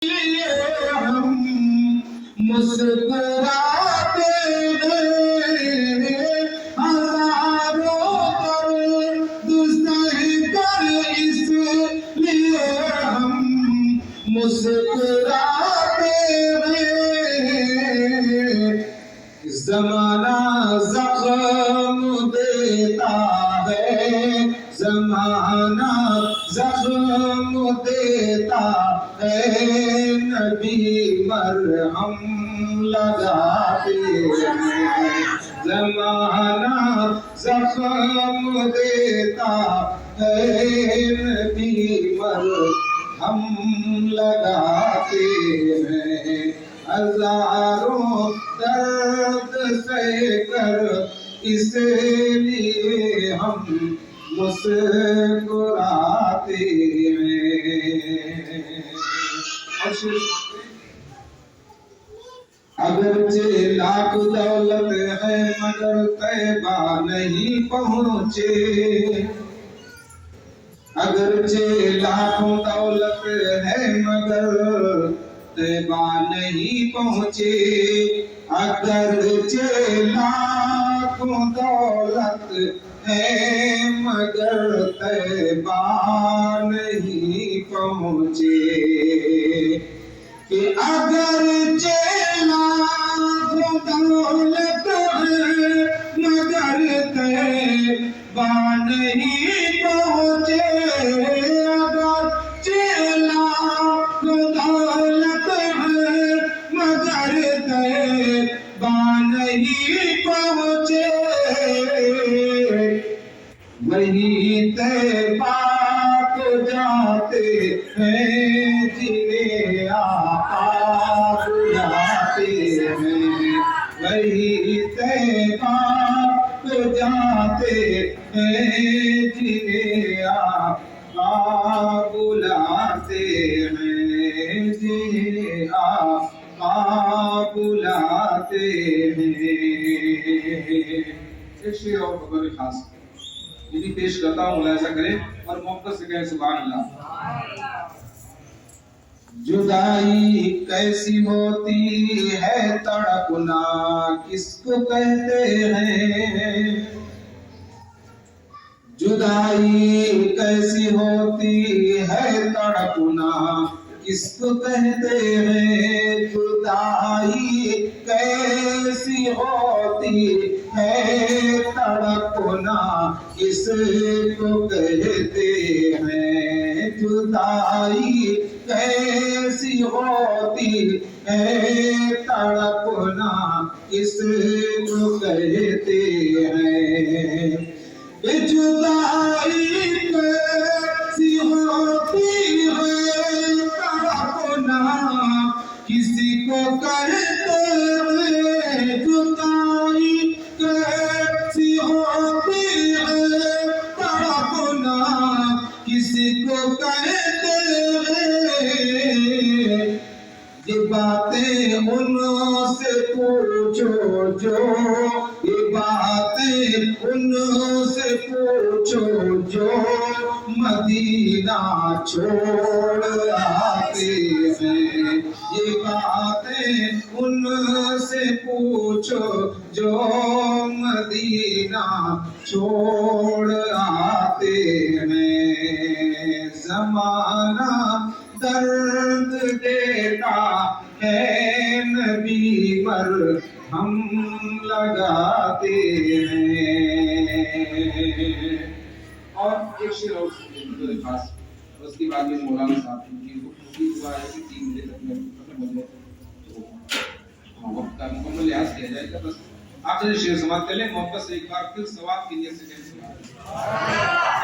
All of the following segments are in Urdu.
ہم مسکراتے ہیں، ہزاروں درد سہ کر اس لیے ہم مسکراتے ہیں۔ زمانہ زخم دیتا ہے، زمانہ زخم دیتا ہے، نبی مرہم لگاتے ہیں۔ زمانہ زخم دیتا ہے، نبی مرہم لگاتے ہیں۔ ہزاروں درد سہ کر اس لیے ہم مسکراتے ہیں۔ اگرچہ لاکھ دولت ہے مگر طیبہ نہیں پہنچے، اگرچہ لاکھوں دولت ہے مگر طیبہ نہیں پہنچے، اگرچہ لاکھوں دولت ہے مگر طیبہ نہیں پہنچے، کہ اگرچہ لاکھوں دولت ہے مگر طیبہ نہیں پہنچے، اگرچہ لاکھوں دولت ہے مگر طیبہ نہیں پہنچے، وہی طیبہ کو جاتے ہیں جنہیں آقا بلاتے ہیں، وہی طیبہ کو جاتے ہیں جنہیں آقا بلاتے ہیں، جنہیں آقا بلاتے ہیں۔ ایک شعر اور خبر خاص یہی پیش کرتا ہوں، ملاحظہ کریں اور محبت سے کہیں سبحان اللہ۔ جدائی کیسی ہوتی ہے تڑپنا کس کو کہتے ہیں، جدائی کیسی ہوتی ہے تڑپنا کس کو کہتے ہیں، جدائی کیسی ہوتی ہے تڑپنا کس کو کہتے ہیں، جدائی کیسی ہوتی ہے تڑپنا کس کو کہتے ہیں، جدائی کیسی ہوتی ہے تڑپنا کسی کو کہتے ہیں، جدائی کیسی ہوتی ہے تڑپنا کسی کو کہتے ہیں، یہ باتیں ان سے پوچھو جو، یہ باتیں ان سے پوچھو جو مدینہ چھوڑ آتے ہیں، یہ باتیں ان سے پوچھو جو مدینہ چھوڑ آتے ہیں۔ زمانہ درد دیتا ہے، نبی مرہم لگاتے ہیں۔ اور ایک شعر اور خاص، اس کے بعد میں مولانا صاحب کی دعا ہے کہ 3 بجے تک میں ختم ہو جائے تو وقت کا مکمل لحاظ کیا جائے گا۔ بس آپ سے شعر سماعت کر لیں، محبت سے ایک بار پھر ثواب کی نیت سے کہیں سبحان اللہ۔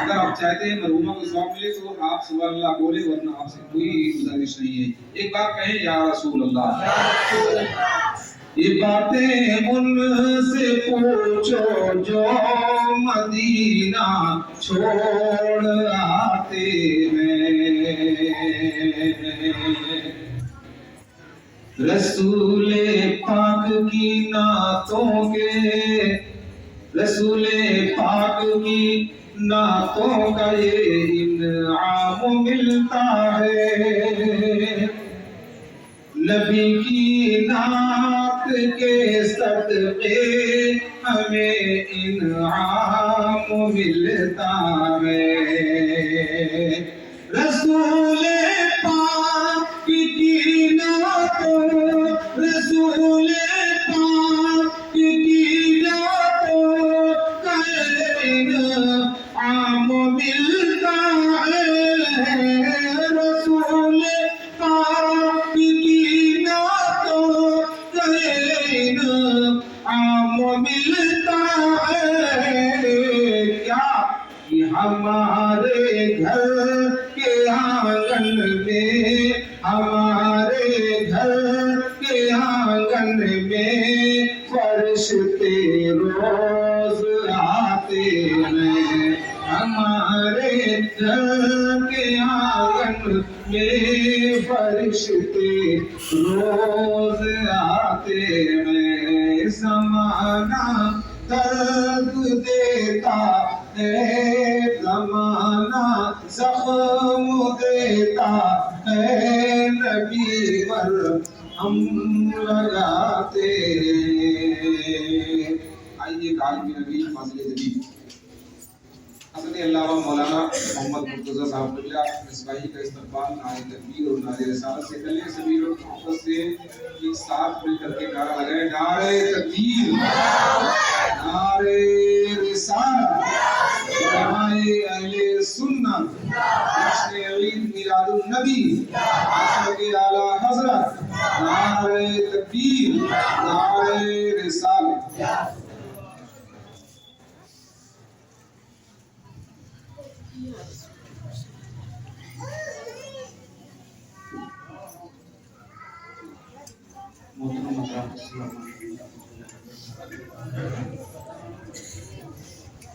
اگر آپ چاہتے ہیں مرحومہ کو ثواب ملے تو آپ سبحان اللہ بولے، ورنہ آپ سے کوئی گزارش نہیں ہے، ایک بار کہیں یا رسول اللہ۔ یہ باتیں ان سے پوچھو جو مدینہ چھوڑ آتے ہیں، رسول پاک کی نعتوں کے، رسول پاک کی نعتوں کا یہ انعام ملتا ہے، نبی کی نعت کے صدقے ہمیں انعام ملتا ہے، رسول پاک کی نعت، رسول پاک کی نعت کا انعام ملتا ہے، رسول پاک کی نعت کا انعام ملتا ہے۔ کیا کہ ہمارے گھر کے آنگن میں، ہمارے گھر کے آنگن میں فرشتے روز آتے ہیں، ہمارے گھر کے آنگن میں فرشتے روز آتے ہیں، زمانہ درد دیتا ہے، زمانہ زخم دیتا ہے، نبی پر ہم لگاتے ہیں۔ آئیے عالم نبی فاضل جدید حضرت علامہ مولانا محمد مرتضیٰ صاحب قبلہ مصباحی کا استقبال نعرہ تکبیر اور نعرہ رسالت سے کریں۔ سبھی لوگ محبت سے ایک ساتھ مل کر کے نعرہ لگائیں، نعرہ تکبیر، نعرہ رسالت، علماء اہل سنت، جشن عید میلاد النبی، عصمت اعلیٰ حضرت، نعرہ تکبیر، نعرہ رسالت۔ محترم حضرات، السلام علیکم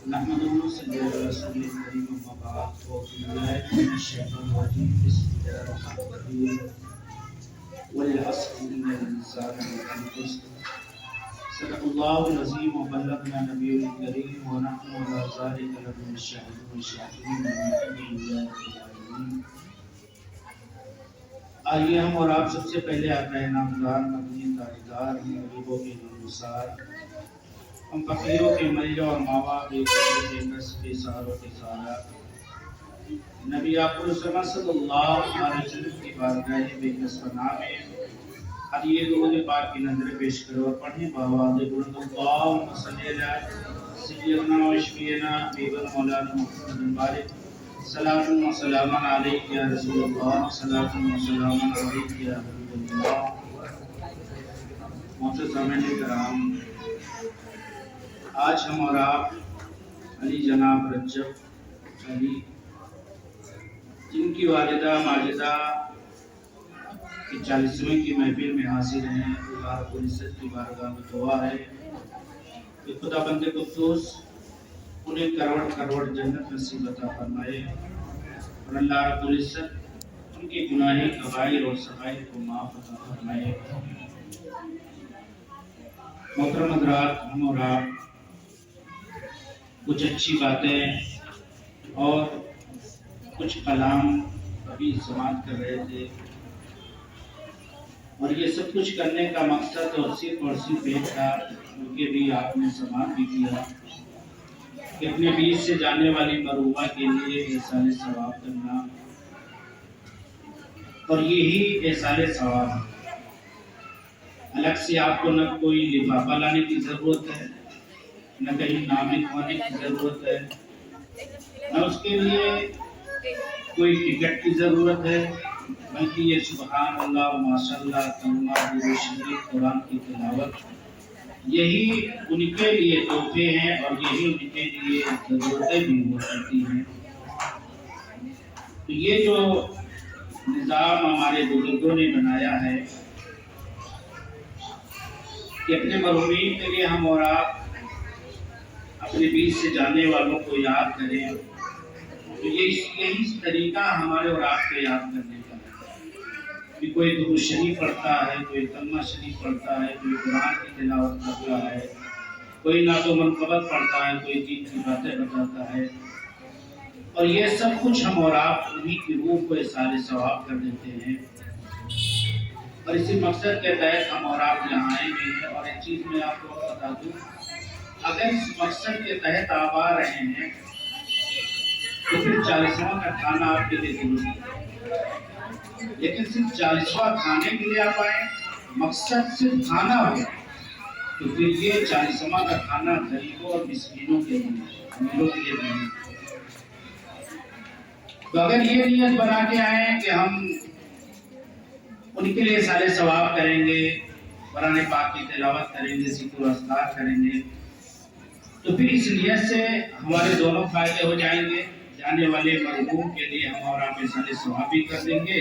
نحمدہ و صلی اللہ علیہ وسلم کریم اما بعد، اعوذ باللہ من الشیطان الرجیم، بسم اللہ الرحمن الرحیم، والعصر ان الانسان لفی خسر، صدق اللہ العظیم وبلغنا نبی الکریم ونحن علی ذلک لمن الشاہدین والشاکرین والحمد للہ رب العالمین۔ آئیے ہم اور آپ سب سے پہلے آقا نامدار، مدنی تاجدار، غریبوں کے نگہسار، ہم فقیروں کے ملجا اور ماوا، بے قدر کے کس کے سہاروں کے سہارا، نبی آخر الزماں صلی اللہ علیہ وسلم کی بارگاہ بے کس پناہ میں اب یہ درود پاک کی نظر پیش کرو اور پڑھیں بآواز بلند، اللہم صلی علی سیدنا و شفیعنا حبیب مولانا محمد المبارک، صلاۃ و سلام علیک یا رسول اللہ، صلاۃ و سلام علیک یا حبیب اللہ۔ معزز سامعین کرام، آج ہم اور آپ علی جناب رجب علی، جن کی والدہ ماجدہ کی 40ویں کی محفل میں حاضر ہیں، اللہ رب العزت کی بارگاہ میں دعا ہے کہ خدا بند قدوس انہیں کروڑ کروڑ جنت نصیب عطا فرمائے، اور اللہ رب العزت ان کے گناہی کبائر اور صغائر کو معاف عطا فرمائے۔ محترم حضرات، ہم اور آپ کچھ اچھی باتیں اور کچھ کلام ابھی سماعت کر رہے تھے، اور یہ سب کچھ کرنے کا مقصد اور صرف ایک تھا، کیونکہ بھی آپ نے سماعت بھی کیا کہ اپنے بیچ سے جانے والی مروبہ کے لیے ایصال ثواب کرنا، اور یہی ایصال ثواب ہے۔ الگ سے آپ کو نہ کوئی لفافہ لانے کی ضرورت ہے، نہ کہیں نام لکھوانے کی ضرورت ہے، نہ اس کے لیے کوئی ٹکٹ کی ضرورت ہے، بلکہ یہ سبحان اللہ ماشاء اللہ کلمہ درود شریف قرآن کی تلاوت، یہی ان کے لیے تحفے ہیں اور یہی ان کے لیے ضرورتیں بھی ہوا کرتی ہیں۔ تو یہ جو نظام ہمارے بزرگوں نے بنایا ہے کہ اپنے مرحومین کے لیے ہم اور آپ اپنے بیچ سے جانے والوں کو یاد کریں، تو یہی طریقہ ہمارے اور آپ کو یاد کرنے کا ہے کہ کوئی درود شریف پڑھتا ہے، کوئی کلمہ شریف پڑھتا ہے، کوئی قرآن کی تلاوت کرتا ہے، کوئی نعت و منقبت پڑھتا ہے، کوئی دین کی باتیں بتاتا ہے، اور یہ سب کچھ ہم اور آپ انہی کی روح کو ایصال ثواب کر دیتے ہیں۔ اور اسی مقصد کے تحت ہم اور آپ یہاں آئے ہوئے ہیں۔ اور ایک چیز میں آپ کو بتا دوں، اگر اس مقصد کے تحت آپ آ رہے ہیں تو پھر 40واں کا کھانا آپ کے لیے ضروری ہے، لیکن صرف 40واں کھانے کے لیے آپ آئے، مقصد صرف کھانا ہو تو پھر یہ 40واں کا کھانا غریبوں اور مسکینوں کے لیے، امیروں کے لیے نہیں۔ تو اگر یہ نیت بنا کے آئے کہ ہم ان کے لیے سارے ثواب کریں گے، قرآن پاک کی تلاوت کریں گے، ذکر و اذکار کریں گے، تو پھر اس نیت سے ہمارے دونوں فائدے ہو جائیں گے۔ جانے والے مرحوم کے لیے ہم اور آپ سارے ثواب بھی کر دیں گے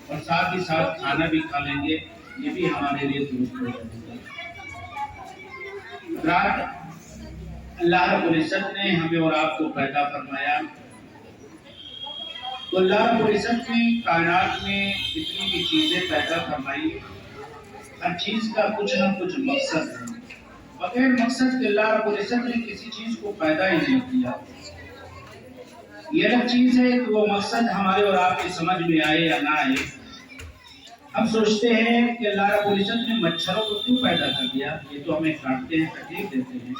اور ساتھ ہی ساتھ کھانا بھی کھا لیں گے، یہ بھی ہمارے لیے درست ہو جائے گا۔ رات اللہ رب العزت نے ہمیں اور آپ کو پیدا فرمایا، تو اللہ رب العزت نے کائنات میں جتنی بھی چیزیں پیدا فرمائی، ہر چیز کا کچھ نہ کچھ مقصد ہے۔ بغیر مقصد کے اللہ رب العزت نے کسی چیز کو پیدا ہی نہیں کیا۔ یہ الگ چیز ہے کہ وہ مقصد ہمارے اور آپ کی سمجھ میں آئے یا نہ آئے۔ ہم سوچتے ہیں کہ اللہ رب العزت نے مچھروں کو کیوں پیدا کر دیا، یہ تو ہمیں کاٹتے ہیں، تکلیف دیتے ہیں،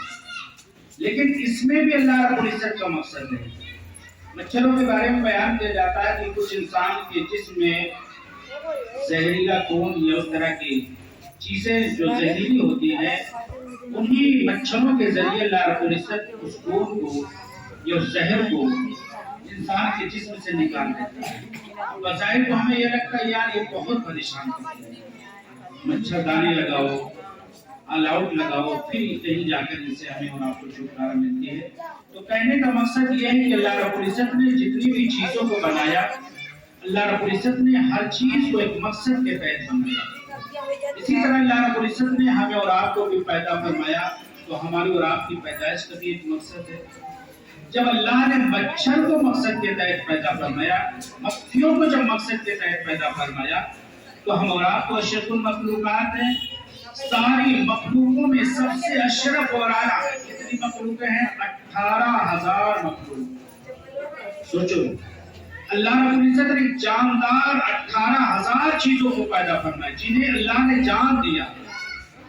لیکن اس میں بھی اللہ رب العزت کا مقصد ہے۔ مچھروں کے بارے میں بیان کیا جاتا ہے کہ کچھ انسان کے جسم میں زہریلا خون یا اس طرح کی چیزیں جو زہریلی ہوتی ہیں، انہی مچھروں کے ذریعے اللہ رب العزت اس خون کو یا اس زہر کو انسان کے جسم سے نکال دیتا ہے۔ بظاہر تو ہمیں یہ لگتا ہے یار یہ بہت پریشان کرتے ہیں، مچھردانی لگاؤ، آل آؤٹ لگاؤ، پھر کہیں جا کر ان سے ہمیں اور آپ کو چھٹکارا ملتی ہے۔ تو کہنے کا مقصد یہ ہے کہ اللہ رب العزت نے جتنی بھی چیزوں کو بنایا، اللہ رب العزت نے ہر چیز کو ایک مقصد کے تحت بنایا۔ اسی طرح اللہ رب العزت نے ہمیں اور آپ کو بھی پیدا فرمایا، تو ہماری اور آپ کی پیدائش کا بھی ایک مقصد ہے۔ جب اللہ نے مچھر کو مقصد کے تحت پیدا فرمایا، مکھیوں کو جب مقصد کے تحت پیدا فرمایا، تو ہم اور آپ کو اشرف المخلوقات ہیں۔ ساری مخلوقوں میں سب سے اشرف اور اعلیٰ کتنی مخلوقیں ہیں؟ 18,000 مخلوق۔ سوچو، اللہ رب العزت نے جاندار 18,000 چیزوں کو پیدا فرمایا، جنہیں اللہ نے جان دیا۔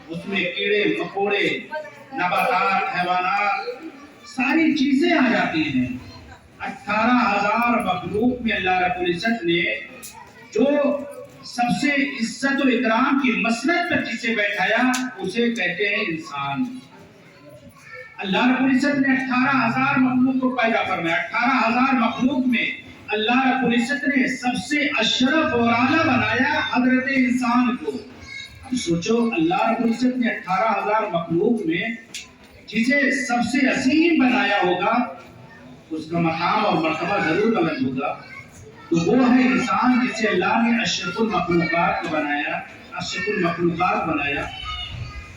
اس میں کیڑے مکوڑے، نباتات، حیوانات، ساری چیزیں آ جاتی ہیں۔ 18,000 مخلوق میں اللہ رب العزت نے جو سب سے عزت و اکرام کی مسند پر جسے بیٹھایا، اسے کہتے ہیں انسان۔ اللہ رب العزت نے 18,000 مخلوق کو پیدا فرمایا۔ 18,000 مخلوق میں اللہ رب العزت نے سب سے اشرف اور اعلیٰ بنایا حضرت انسان کو۔ اب سوچو، اللہ رب العزت نے 18,000 مخلوق میں جسے سب سے عظیم بنایا ہوگا، اس کا مقام اور مرتبہ ضرور الگ ہوگا، تو وہ ہے انسان جسے اللہ نے اشرف المخلوقات کو بنایا، اشرف المخلوقات بنایا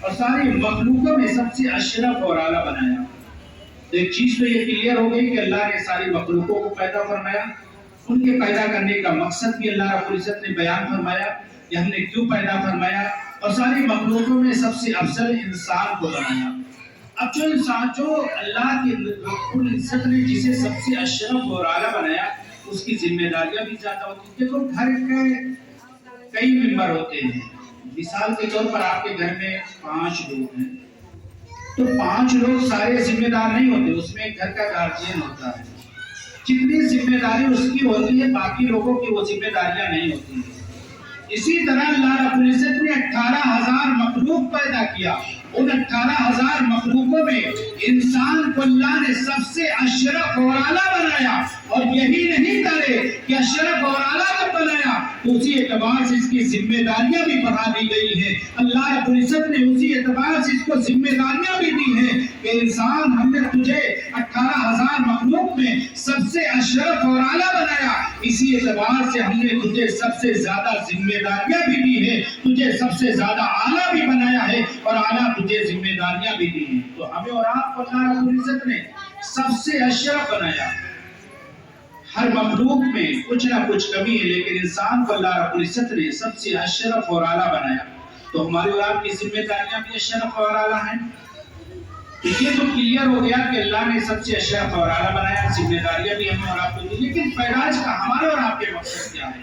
اور ساری مخلوقوں میں سب سے اشرف اور اعلیٰ بنایا۔ تو ایک چیز تو یہ کلیئر ہو گئی کہ اللہ نے ساری مخلوقوں کو پیدا فرمایا، ان کے پیدا کرنے کا مقصد بھی اللہ رب العزت نے بیان فرمایا کہ ہم نے کیوں پیدا فرمایا، اور ساری مخلوقوں میں سب سے افضل انسان کو بنایا۔ اب جو انسان، جو اللہ کی رب العزت نے جسے سب سے اشرف اور اعلیٰ بنایا، اس کی ذمہ داریاں بھی زیادہ ہوتی ہیں۔ دیکھو، گھر کے کئی ممبر ہوتے ہیں، مثال کے طور پر آپ کے گھر میں 5 لوگ ہیں، تو 5 لوگ سارے ذمہ دار نہیں ہوتے، اس میں گھر کا گارجین ہوتا ہے۔ جتنی ذمہ داری اس کی ہوتی ہے، باقی لوگوں کی وہ ذمہ داریاں نہیں ہوتی ہیں۔ اسی طرح اللہ رب العزت نے 18,000 مخلوق پیدا کیا، ان 18,000 مخلوقوں میں انسان کو اللہ نے سب سے اشرف اور اعلیٰ بنایا، اور یہی نہیں کرے کہ اشرف اور اعلیٰ جب بنایا تو اسی اعتبار سے اس کی ذمہ داریاں بھی بڑھا دی گئی ہیں۔ اللہ رب العزت نے اسی اعتبار سے اس کو ذمہ داریاں بھی دی ہیں کہ انسان، ہم نے تجھے 18,000 مخلوق میں سب سے اشرف اور اعلیٰ بنایا، اسی اعتبار سے ہم نے تجھے سب سے زیادہ ذمہ داریاں بھی دی ہیں، تجھے سب سے زیادہ اعلیٰ بھی بنایا ہے اور اعلیٰ تجھے ذمہ داریاں بھی دی ہیں۔ تو ہمیں اور آپ کو اللہ رب العزت نے سب سے اشرف بنایا۔ ہر مخلوق میں کچھ نہ کچھ کمی ہے، لیکن انسان کو اللہ رب العزت نے سب سے اشرف اور اعلیٰ بنایا۔ تو ہماری اور آپ کی ذمہ داریاں بھی اشرف اور اعلیٰ ہیں۔ یہ تو کلیئر ہو گیا کہ اللہ نے سب سے اشرف اور اعلیٰ بنایا، ذمہ داریاں بھی ہمیں اور آپ کو دی، لیکن پیدائش کا ہمارے اور آپ کے مقصد کیا ہے؟